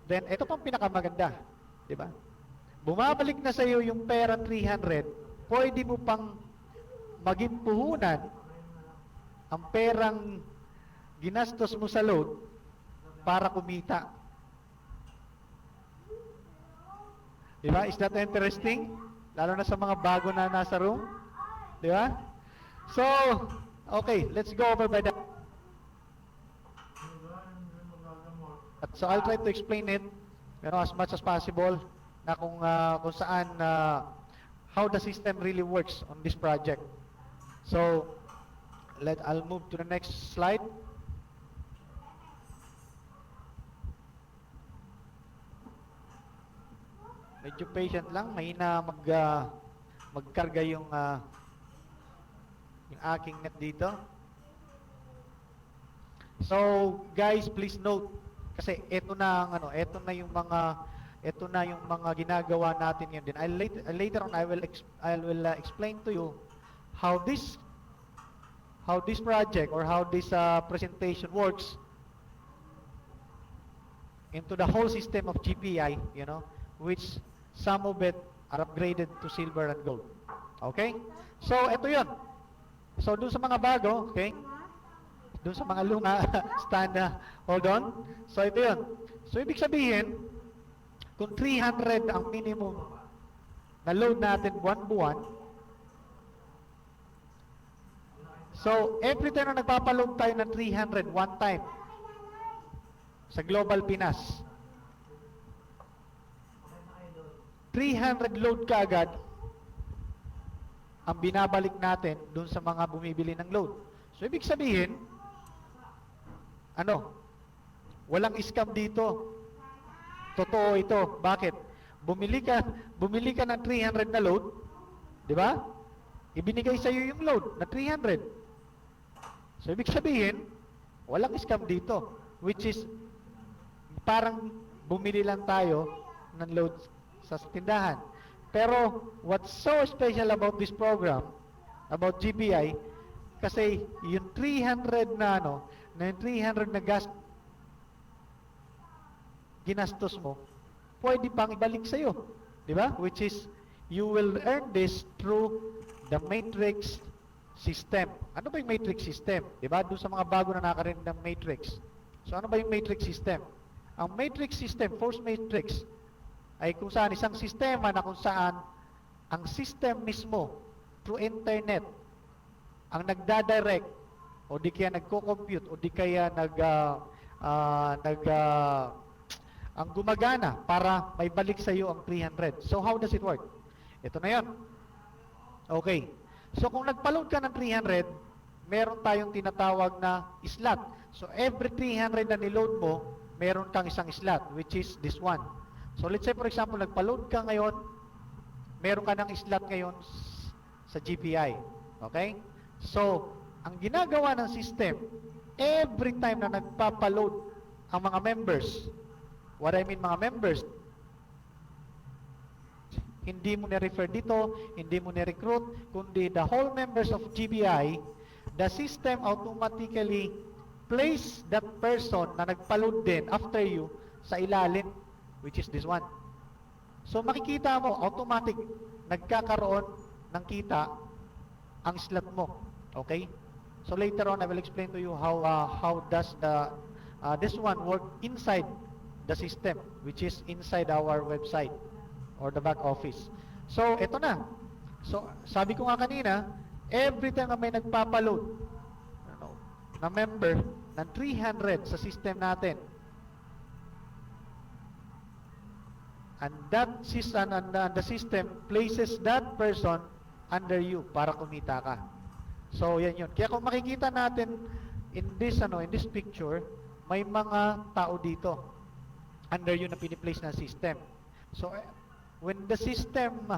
then ito pang pinakamaganda, di ba? Bumabalik na sa iyo yung pera 300, pwede mo pang maging puhunan ang perang ginastos mo sa load para kumita. Di ba? Is that interesting? Lalo na sa mga bago na nasa room. Di ba? So, okay, let's go over by that. So I'll try to explain it, as much as possible, na kung saan, how the system really works on this project. So, I'll move to the next slide. Medyo patient lang, mahina magkarga yung aking net dito. So, guys, please note, kasi ito na yung mga ginagawa natin yun din. Later on I will explain to you how this project or how this presentation works into the whole system of GPI, which some of it are upgraded to silver and gold. Okay? So, ito yun. So, dun sa mga bago, okay? Dun sa mga luma, stand, hold on. So, ito yun. So, ibig sabihin, kung 300 ang minimum na load natin buwan-buwan, so, every time na nagpapaload tayo ng 300, one time, sa Global Pinas, 300 load kaagad ang binabalik natin dun sa mga bumibili ng load. So, ibig sabihin, walang scam dito. Totoo ito. Bakit? Bumili ka ng 300 na load, di ba? Ibinigay sa iyo yung load na 300. So, ibig sabihin, walang scam dito. Which is, parang bumili lang tayo ng load sa tindahan. Pero, what's so special about this program, about GPI, kasi yung 300 na yung 300 na ginastos mo, pwede pang ibalik sa iyo, di ba? Which is, you will earn this through the matrix system. Ano ba yung matrix system? Di ba? Doon sa mga bago na nakarinig ng matrix. So, ano ba yung matrix system? Ang matrix system, force matrix, ay kung saan isang sistema na kung saan ang system mismo through internet ang nagdadirect o di kaya nagko-compute o di kaya ang gumagana para may balik sa iyo ang 300. So how does it work? Ito na 'yon. Okay. So kung nagpa-load ka ng 300, meron tayong tinatawag na slot. So every 300 na niload mo, meron kang isang slot, which is this one. So let's say for example, nagpa-load ka ngayon, meron ka ng slot ngayon sa GPI. Okay? So, ang ginagawa ng system, every time na nagpapaload ang mga members, what I mean mga members, hindi mo na-refer dito, hindi mo na-recruit, kundi the whole members of GPI, the system automatically place that person na nagpaload din after you sa ilalim, which is this one. So, makikita mo, automatic, nagkakaroon ng kita ang slot mo. Okay? So later on, I will explain to you how does this one work inside the system, which is inside our website or the back office. So, ito na. So, sabi ko nga kanina, every time na may nagpapaload na member ng 300 sa system natin, and the system places that person under you para kumita ka. So, yan yun. Kaya kung makikita natin in this picture, may mga tao dito under you na piniplace na system. So, when the system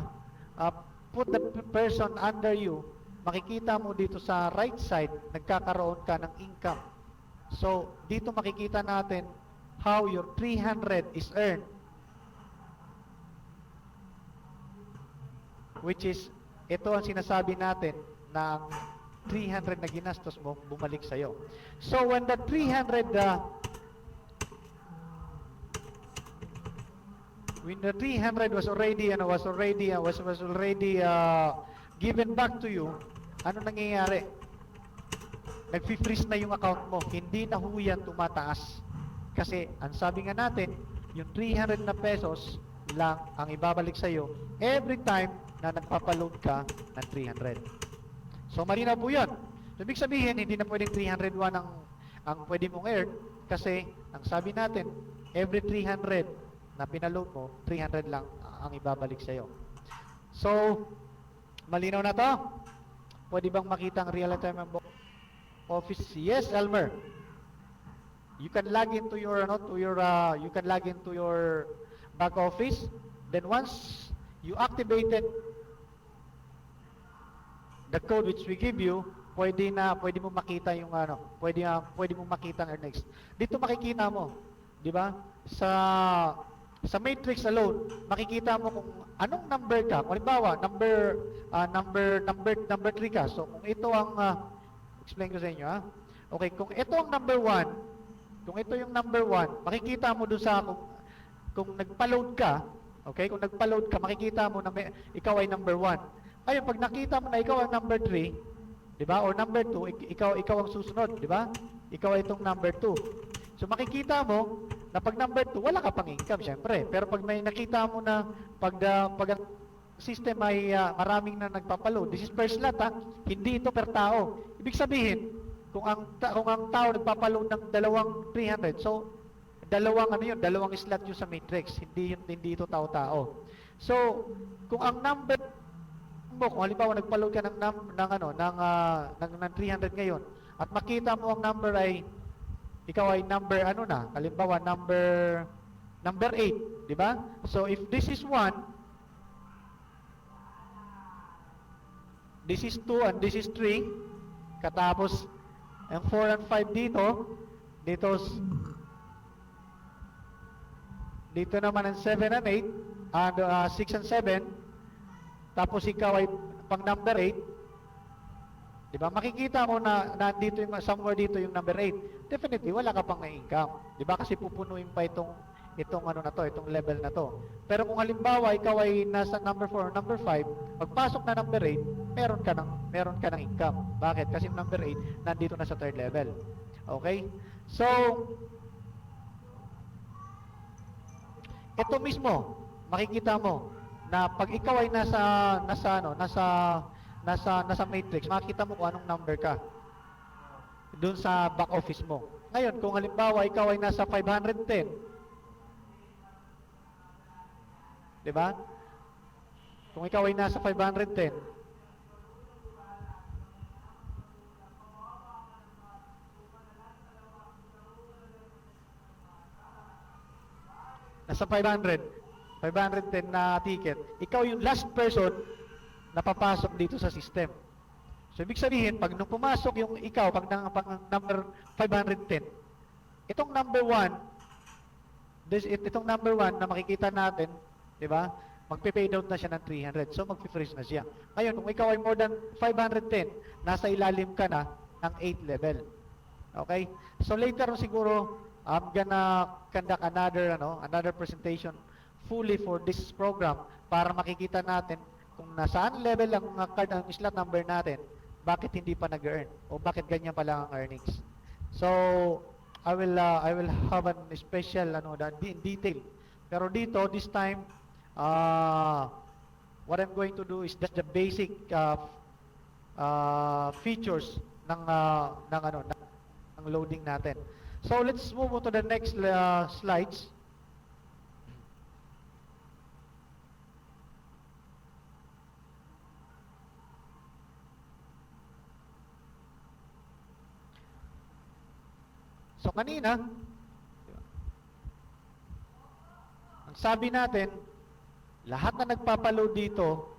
put the person under you, makikita mo dito sa right side, nagkakaroon ka ng income. So, dito makikita natin how your 300 is earned, which is, ito ang sinasabi natin na ang 300 na ginastos mo, bumalik sa'yo. So, when the 300 when the 300 was already given back to you, ano nangyayari? Nag-freeze na yung account mo. Hindi na ho yan tumataas. Kasi, ang sabi nga natin, yung 300 na pesos lang ang ibabalik sa'yo every time na nagpapaload ka ng 300. So, malinaw po yun. Ibig sabihin, hindi na pwedeng 301 ang pwede mong earn kasi, ang sabi natin, every 300 na pinaload mo, 300 lang ang ibabalik sa'yo. So, malinaw na to? Pwede bang makita ang real-time office? Yes, Elmer. You can log into your you can log into your back office. Then once you activated the code which we give you, pwede mo makita yung pwede mo makita ang earnings. Dito makikita mo, 'di ba? Sa matrix alone, makikita mo kung anong number ka. Halimbawa, number 3 ka. So kung ito ang explain ko sa inyo, ha? Okay, kung ito ang number 1, kung ito yung number 1, makikita mo doon sa kung nagpa-load ka, okay? Kung nagpa-load ka, makikita mo na ikaw ay number 1. Ayun, pag nakita mo na ikaw ang number 3, 'di ba? Or number 2, ikaw ang susunod, 'di ba? Ikaw ay itong number 2. So makikita mo na pag number 2, wala ka pang income, syempre. Pero pag may nakita mo na pag ang system ay maraming na nagpapaload, this is per slot, hindi ito per tao. Ibig sabihin, kung ang tao nagpapaload ng 300, so dalawang slot yung sa matrix, hindi ito tao-tao. So, kung ang number mo, kung halimbawa nagpaload ka ng 300 ngayon, at makita mo ang number ay ikaw ay number halimbawa number 8, di ba? So if this is 1, this is 2 and this is 3, katapos ang 4 and 5 dito naman ang 7 and 8 and 6 and 7, tapos ikaw ay pang number 8, di ba? Makikita mo na nandito yung somewhere dito yung number 8. Definitely wala ka pang income, di ba? Kasi pupunuin pa itong level na to. Pero kung halimbawa ikaw ay nasa number 4 or number 5, pagpasok na number 8, meron ka ng income. Bakit? Kasi number 8 nandito na sa third level. Okay? So ito mismo, makikita mo na pag ikaw ay nasa matrix, makita mo kung anong number ka doon sa back office mo. Ngayon, kung halimbawa ikaw ay nasa 510, di ba? Kung ikaw ay nasa 510, nasa 510 na ticket, ikaw yung last person na papasok dito sa system. So, ibig sabihin, pag nung pumasok yung ikaw, pag number 510, itong number 1, itong number 1 na makikita natin, di ba? Magpe-paid out na siya ng 300. So, magpe-freeze na siya. Ngayon, kung ikaw ay more than 510, nasa ilalim ka na ng 8 level. Okay? So, later siguro, I'm gonna conduct another presentation fully for this program para makikita natin kung nasaan level ang card, ang slot number natin, bakit hindi pa nag-earn o bakit ganyan pala ang earnings. So I will have a special in detail. Pero dito this time what I'm going to do is just the basic features ng loading natin. So let's move on to the next slides. So kanina, ang sabi natin, lahat na nagpapaload dito,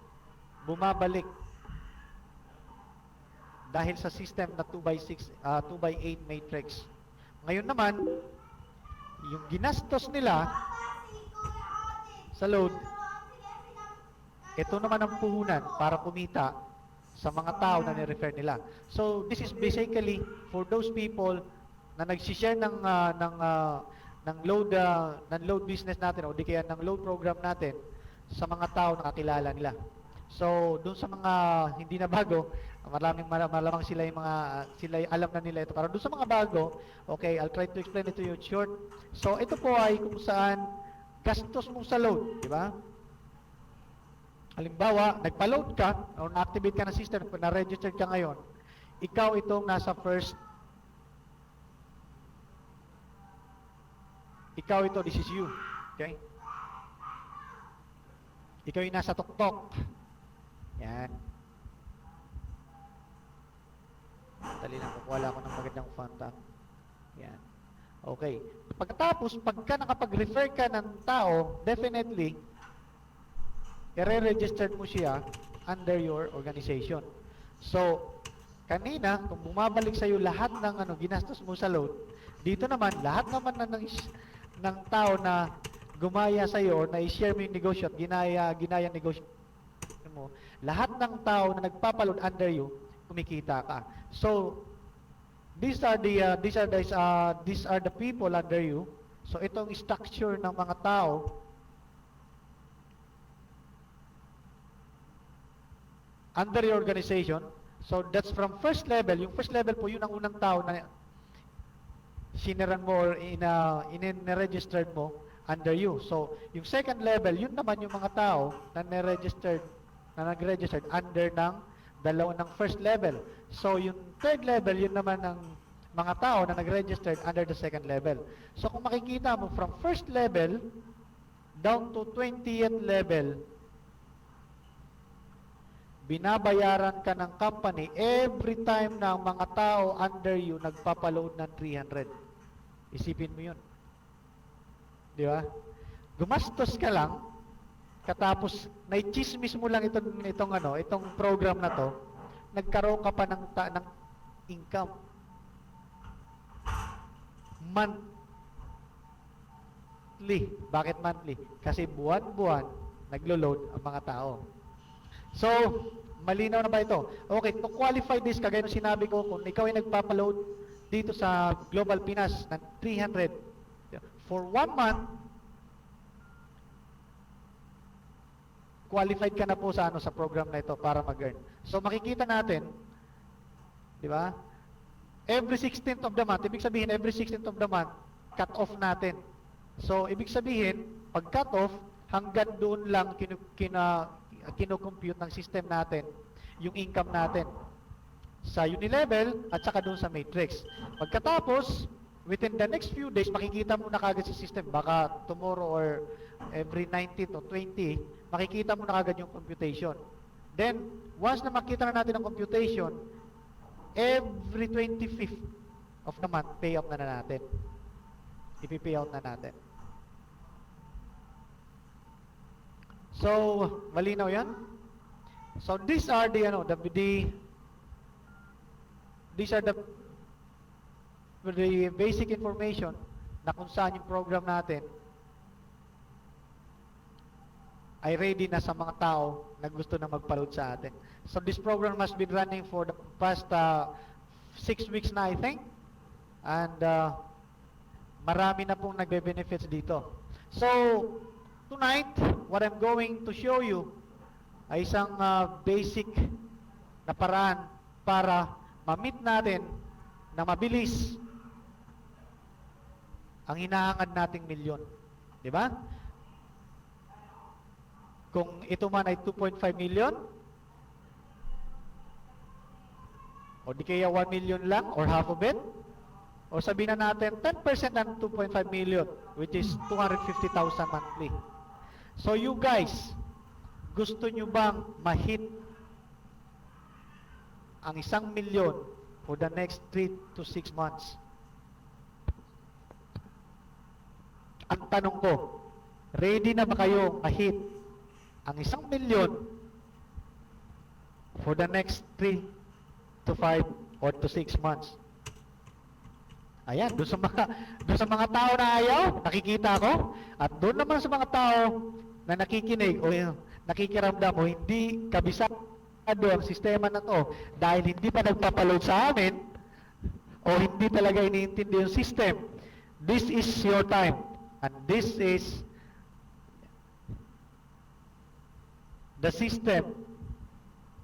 bumabalik. Dahil sa system na 2x6, 2x8 matrix. Ngayon naman, yung ginastos nila sa load, ito naman ang puhunan para kumita sa mga tao na ni-refer nila. So this is basically for those people na nag-share ng load business natin o di kaya ng load program natin sa mga tao na kakilala nila. So, dun sa mga hindi na bago, malamang sila yung alam na nila ito. Pero dun sa mga bago, okay, I'll try to explain it to you in short. So, ito po ay kung saan gastos mo sa load, di ba? Halimbawa, nagpa-load ka o na-activate ka ng system, na-registered ka ngayon, ikaw itong nasa first. Ikaw ito, this is you. Okay? Ikaw yung nasa tuktok. Yan. Dali lang, kukuha ko ng magandang font. Yan. Okay. Pagkatapos, pagka nakapag-refer ka ng tao, definitely, i-registered mo siya under your organization. So, kanina, kung bumabalik sa'yo lahat ng ginastos mo sa load, dito naman, lahat naman ng tao na gumaya sa iyo or na-share mo yung negosyo at ginaya negosyo mo, lahat ng tao na nagpapaload under you, kumikita ka. So, these are the people under you. So, itong structure ng mga tao under your organization. So, that's from first level. Yung first level po, yun ang unang tao na siniran mo or in-registered mo under you. So, yung second level, yun naman yung mga tao na nag-registered under ng dalawa ng first level. So, yung third level, yun naman ang mga tao na nag-registered under the second level. So, kung makikita mo from first level down to 20th level, binabayaran ka ng company every time na ang mga tao under you nagpapaload ng 300. Isipin mo yun. Di ba? Gumastos ka lang, katapos naichismis mo lang itong program na to, nagkaroon ka pa ng income. Monthly. Bakit monthly? Kasi buwan-buwan naglo-load ang mga tao. So, malinaw na ba ito? Okay, to qualify this, kagaya ng sinabi ko, kung ikaw ay nagpapaload dito sa Global Pinas ng 300 for 1 month, qualified ka na po sa sa program na ito para mag-earn. So, makikita natin, di ba? Every 16th of the month, ibig sabihin, every 16th of the month, cut off natin. So, ibig sabihin, pag cut off, hanggang doon lang kino-compute ng system natin yung income natin sa Unilevel at saka doon sa Matrix. Pagkatapos, within the next few days, makikita mo na kagad sa system. Baka tomorrow or every 19th or 20, makikita mo na kagad yung computation. Then, once na makita na natin ang computation, every 25th of the month, payout na natin. Ipi-payout na natin. So, malinaw yan? So, these are the basic information na kung saan yung program natin ay ready na sa mga tao na gusto na magpa-load sa atin. So, this program has been running for the past 6 weeks na, I think. And marami na pong nagbe-benefits dito. So, tonight, what I'm going to show you ay isang basic na paraan para ma-meet natin na mabilis ang hinahangad nating milyon. Di ba? Kung ito man ay 2.5 million, o di kaya 1 million lang, or half of it, o sabihin na natin 10% ng 2.5 million, which is 250,000 monthly. So you guys, gusto nyo bang ma-hit ang 1 milyon for the next 3 to 6 months? Ang tanong ko, ready na ba kayo ma-hit ang 1 milyon for the next 3 to 5 or to 6 months? Ayan, doon sa mga tao na ayaw, nakikita ko, at doon naman sa mga tao na nakikinig o nakikiramdam o hindi kabisado ang sistema na to dahil hindi pa nagpapaload sa amin o hindi talaga iniintindi yung system, this is your time. And this is the system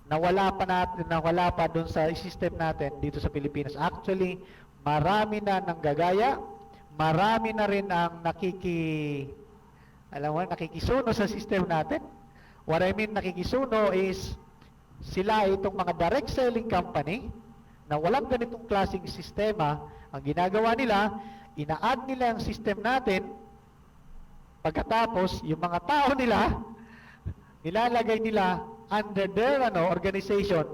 na wala pa dun sa system natin dito sa Pilipinas. Actually, marami na nanggagaya, marami na rin ang nakikisuno sa system natin. What I mean nakikisuno is sila itong mga direct selling company na walang ganitong klaseng sistema. Ang ginagawa nila, ina-add nila ang system natin. Pagkatapos, yung mga tao nila, nilalagay nila under their organization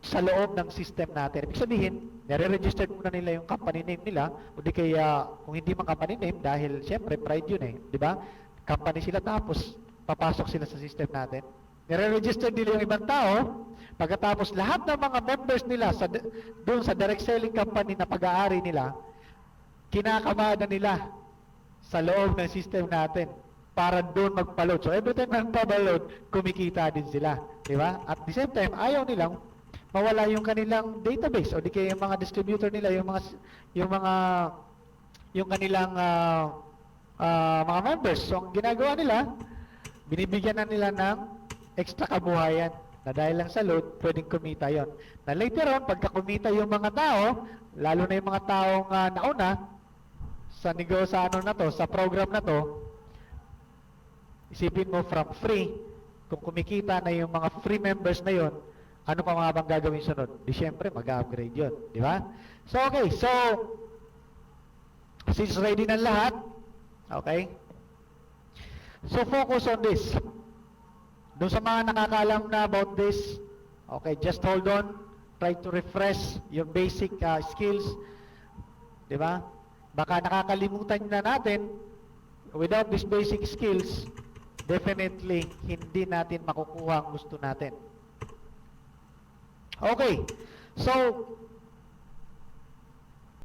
sa loob ng system natin. Ibig sabihin, nare-register muna nila yung company name nila, o di kaya, kung hindi man company name, dahil siyempre, pride yun eh, di ba? Company sila tapos, papasok sila sa system natin. Nare-register nila yung ibang tao, pagkatapos lahat ng mga members nila doon sa direct selling company na pag-aari nila, kinakamada nila sa loob ng system natin para doon magpa-load. So every time magpa-load, kumikita din sila. Di ba? At the same time, ayaw nilang mawala yung kanilang database o di kaya yung mga distributor nila, yung kanilang mga members. So ang ginagawa nila, binibigyan na nila ng extra kabuhayan na dahil lang sa load, pwedeng kumita yon. Na later on, pagka kumita yung mga tao, lalo na yung mga taong nauna, sa sa program na to, isipin mo from free, kung kumikita na yung mga free members na yon, ano pa mga bang gagawin sunod? Di syempre, mag-upgrade yun. Di ba? So, okay. So, since ready na lahat, okay? So, focus on this. Doon sa mga nakakaalam na about this, okay, just hold on. Try to refresh your basic skills. Di ba? Baka nakakalimutan na natin, without these basic skills, definitely, hindi natin makukuha ang gusto natin. Okay. So,